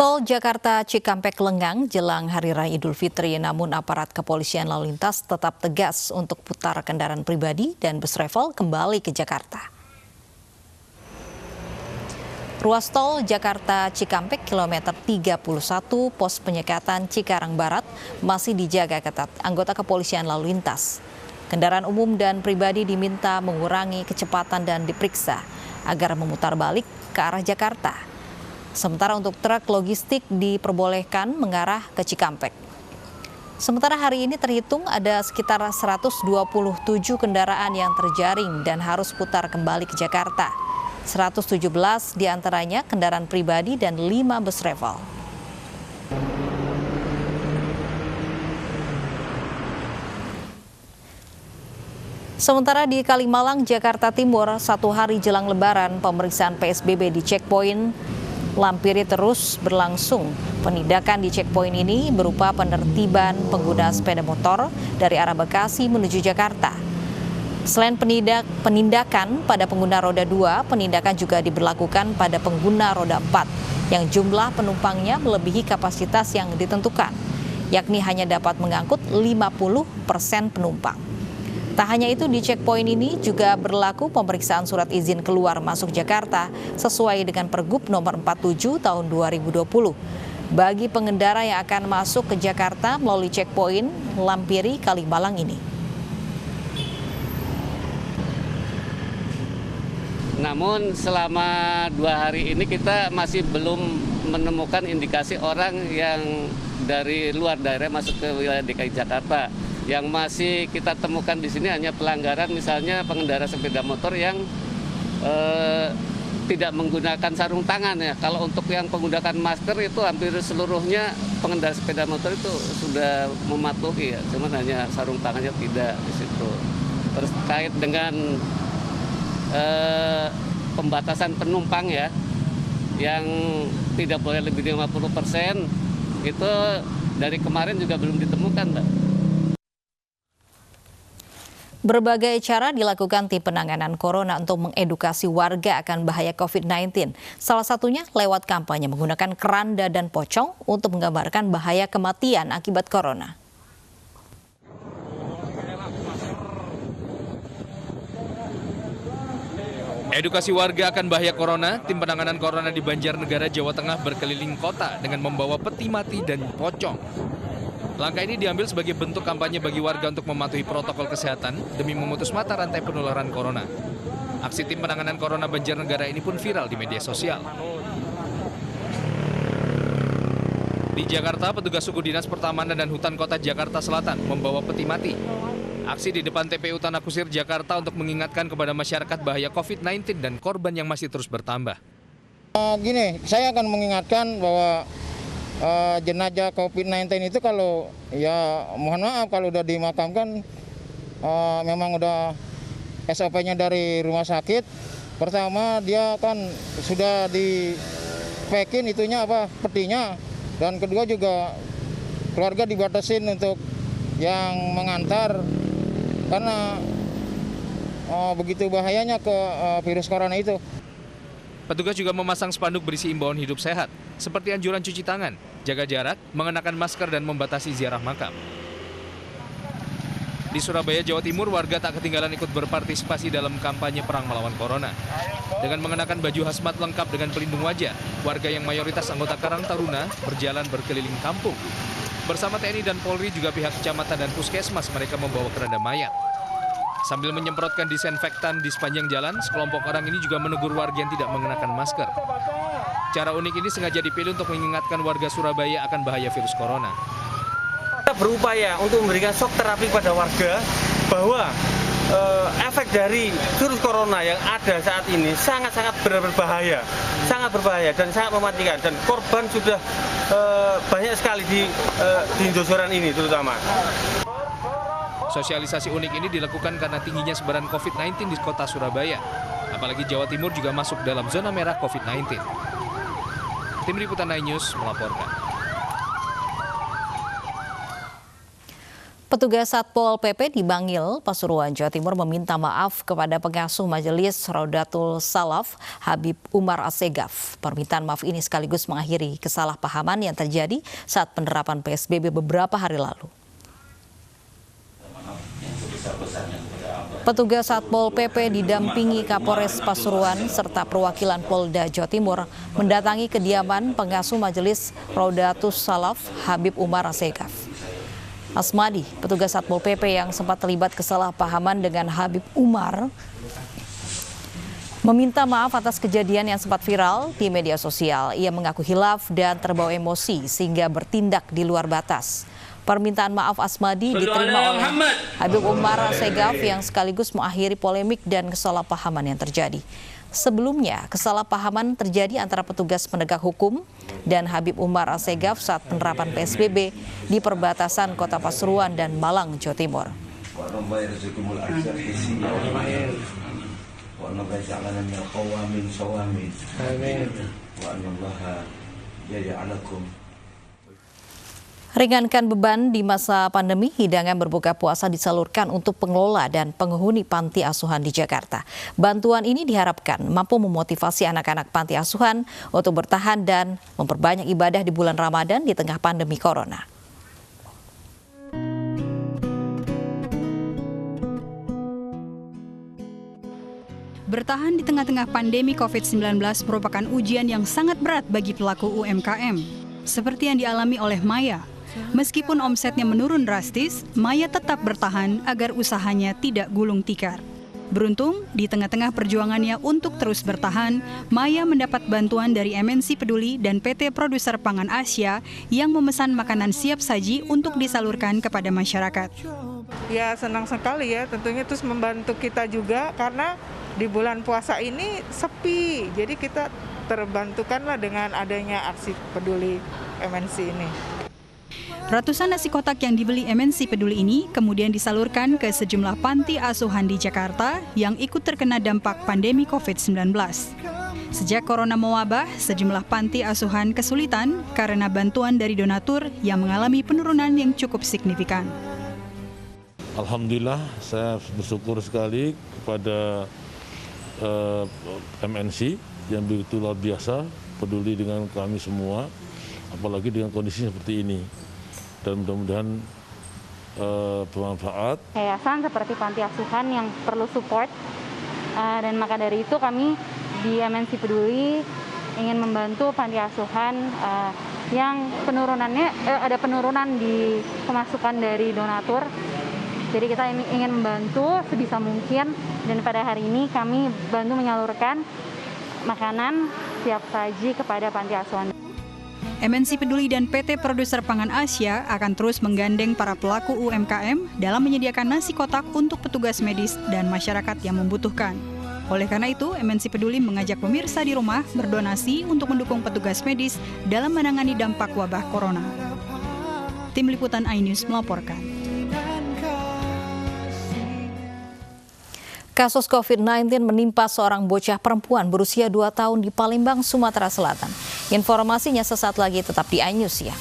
Tol Jakarta Cikampek lengang jelang Hari Raya Idul Fitri, namun aparat kepolisian lalu lintas tetap tegas untuk putar kendaraan pribadi dan bus travel kembali ke Jakarta. Ruas tol Jakarta Cikampek kilometer 31 pos penyekatan Cikarang Barat masih dijaga ketat anggota kepolisian lalu lintas. Kendaraan umum dan pribadi diminta mengurangi kecepatan dan diperiksa agar memutar balik ke arah Jakarta. Sementara untuk truk logistik diperbolehkan mengarah ke Cikampek. Sementara hari ini terhitung ada sekitar 127 kendaraan yang terjaring dan harus putar kembali ke Jakarta. 117 diantaranya kendaraan pribadi dan 5 bus travel. Sementara di Kalimalang, Jakarta Timur, 1 hari jelang Lebaran, pemeriksaan PSBB di checkpoint Lampiri terus berlangsung. Penindakan di checkpoint ini berupa penertiban pengguna sepeda motor dari arah Bekasi menuju Jakarta. Selain penindakan pada pengguna roda 2, penindakan juga diberlakukan pada pengguna roda 4 yang jumlah penumpangnya melebihi kapasitas yang ditentukan, yakni hanya dapat mengangkut 50% penumpang. Tak hanya itu, di checkpoint ini juga berlaku pemeriksaan surat izin keluar masuk Jakarta sesuai dengan Pergub nomor 47 tahun 2020 bagi pengendara yang akan masuk ke Jakarta melalui checkpoint Lampiri Kalimalang ini. Namun selama 2 hari ini kita masih belum menemukan indikasi orang yang dari luar daerah masuk ke wilayah DKI Jakarta. Yang masih kita temukan di sini hanya pelanggaran, misalnya pengendara sepeda motor yang tidak menggunakan sarung tangan ya. Kalau untuk yang menggunakan masker itu hampir seluruhnya pengendara sepeda motor itu sudah mematuhi ya, cuman hanya sarung tangannya tidak di situ. Terus terkait dengan pembatasan penumpang ya, yang tidak boleh lebih dari 50%, itu dari kemarin juga belum ditemukan, Mbak. Berbagai cara dilakukan tim penanganan corona untuk mengedukasi warga akan bahaya COVID-19. Salah satunya lewat kampanye menggunakan keranda dan pocong untuk menggambarkan bahaya kematian akibat corona. Edukasi warga akan bahaya corona, tim penanganan corona di Banjarnegara, Jawa Tengah berkeliling kota dengan membawa peti mati dan pocong. Langkah ini diambil sebagai bentuk kampanye bagi warga untuk mematuhi protokol kesehatan demi memutus mata rantai penularan corona. Aksi tim penanganan corona Banjarnegara ini pun viral di media sosial. Di Jakarta, petugas suku Dinas Pertamanan dan Hutan Kota Jakarta Selatan membawa peti mati. Aksi di depan TPU Tanah Kusir, Jakarta untuk mengingatkan kepada masyarakat bahaya COVID-19 dan korban yang masih terus bertambah. Gini, saya akan mengingatkan bahwa jenazah COVID-19 itu kalau ya mohon maaf kalau udah dimakamkan memang udah SOP-nya dari rumah sakit. Pertama dia kan sudah di-packing itunya petinya, dan kedua juga keluarga dibatasin untuk yang mengantar karena begitu bahayanya ke virus corona itu. Petugas juga memasang spanduk berisi imbauan hidup sehat, seperti anjuran cuci tangan, jaga jarak, mengenakan masker, dan membatasi ziarah makam. Di Surabaya, Jawa Timur, warga tak ketinggalan ikut berpartisipasi dalam kampanye perang melawan corona. Dengan mengenakan baju hazmat lengkap dengan pelindung wajah, warga yang mayoritas anggota Karang Taruna berjalan berkeliling kampung. Bersama TNI dan Polri, juga pihak kecamatan dan puskesmas, mereka membawa keranda mayat. Sambil menyemprotkan disinfektan di sepanjang jalan, sekelompok orang ini juga menegur warga yang tidak mengenakan masker. Cara unik ini sengaja dipilih untuk mengingatkan warga Surabaya akan bahaya virus corona. Kita berupaya untuk memberikan shock terapi pada warga bahwa efek dari virus corona yang ada saat ini sangat-sangat berbahaya, dan sangat mematikan. Dan korban sudah banyak sekali di Indosuran ini terutama. Sosialisasi unik ini dilakukan karena tingginya sebaran COVID-19 di kota Surabaya. Apalagi Jawa Timur juga masuk dalam zona merah COVID-19. Tim Liputan 9 News melaporkan. Petugas Satpol PP di Bangil, Pasuruan, Jawa Timur meminta maaf kepada pengasuh Majelis Raudatul Salaf, Habib Umar Assegaf. Permintaan maaf ini sekaligus mengakhiri kesalahpahaman yang terjadi saat penerapan PSBB beberapa hari lalu. Petugas Satpol PP didampingi Kapolres Pasuruan serta perwakilan Polda Jawa Timur mendatangi kediaman pengasuh Majelis Raudatul Salaf, Habib Umar Assegaf. Asmadi, petugas Satpol PP yang sempat terlibat kesalahpahaman dengan Habib Umar, meminta maaf atas kejadian yang sempat viral di media sosial. Ia mengaku hilaf dan terbawa emosi sehingga bertindak di luar batas. Permintaan maaf Asmadi diterima oleh Habib Umar Assegaf yang sekaligus mengakhiri polemik dan kesalahpahaman yang terjadi. Sebelumnya, kesalahpahaman terjadi antara petugas penegak hukum dan Habib Umar Assegaf saat penerapan PSBB di perbatasan Kota Pasuruan dan Malang, Jawa Timur. Ringankan beban di masa pandemi, hidangan berbuka puasa disalurkan untuk pengelola dan penghuni panti asuhan di Jakarta. Bantuan ini diharapkan mampu memotivasi anak-anak panti asuhan untuk bertahan dan memperbanyak ibadah di bulan Ramadan di tengah pandemi corona. Bertahan di tengah-tengah pandemi COVID-19 merupakan ujian yang sangat berat bagi pelaku UMKM. Seperti yang dialami oleh Maya. Meskipun omsetnya menurun drastis, Maya tetap bertahan agar usahanya tidak gulung tikar. Beruntung, di tengah-tengah perjuangannya untuk terus bertahan, Maya mendapat bantuan dari MNC Peduli dan PT Produser Pangan Asia yang memesan makanan siap saji untuk disalurkan kepada masyarakat. Ya senang sekali ya, tentunya terus membantu kita juga karena di bulan puasa ini sepi, jadi kita terbantukanlah dengan adanya aksi peduli MNC ini. Ratusan nasi kotak yang dibeli MNC Peduli ini kemudian disalurkan ke sejumlah panti asuhan di Jakarta yang ikut terkena dampak pandemi COVID-19. Sejak corona mewabah, sejumlah panti asuhan kesulitan karena bantuan dari donatur yang mengalami penurunan yang cukup signifikan. Alhamdulillah, saya bersyukur sekali kepada MNC yang begitu luar biasa peduli dengan kami semua, apalagi dengan kondisi seperti ini. Dan mudah-mudahan bermanfaat. Yayasan seperti panti asuhan yang perlu support, dan maka dari itu kami di MNC Peduli ingin membantu panti asuhan yang penurunannya ada penurunan di pemasukan dari donatur. Jadi kita ingin membantu sebisa mungkin, dan pada hari ini kami bantu menyalurkan makanan siap saji kepada panti asuhan. MNC Peduli dan PT Produser Pangan Asia akan terus menggandeng para pelaku UMKM dalam menyediakan nasi kotak untuk petugas medis dan masyarakat yang membutuhkan. Oleh karena itu, MNC Peduli mengajak pemirsa di rumah berdonasi untuk mendukung petugas medis dalam menangani dampak wabah corona. Tim Liputan iNews melaporkan. Kasus COVID-19 menimpa seorang bocah perempuan berusia 2 tahun di Palembang, Sumatera Selatan. Informasinya sesaat lagi, tetap di iNews ya.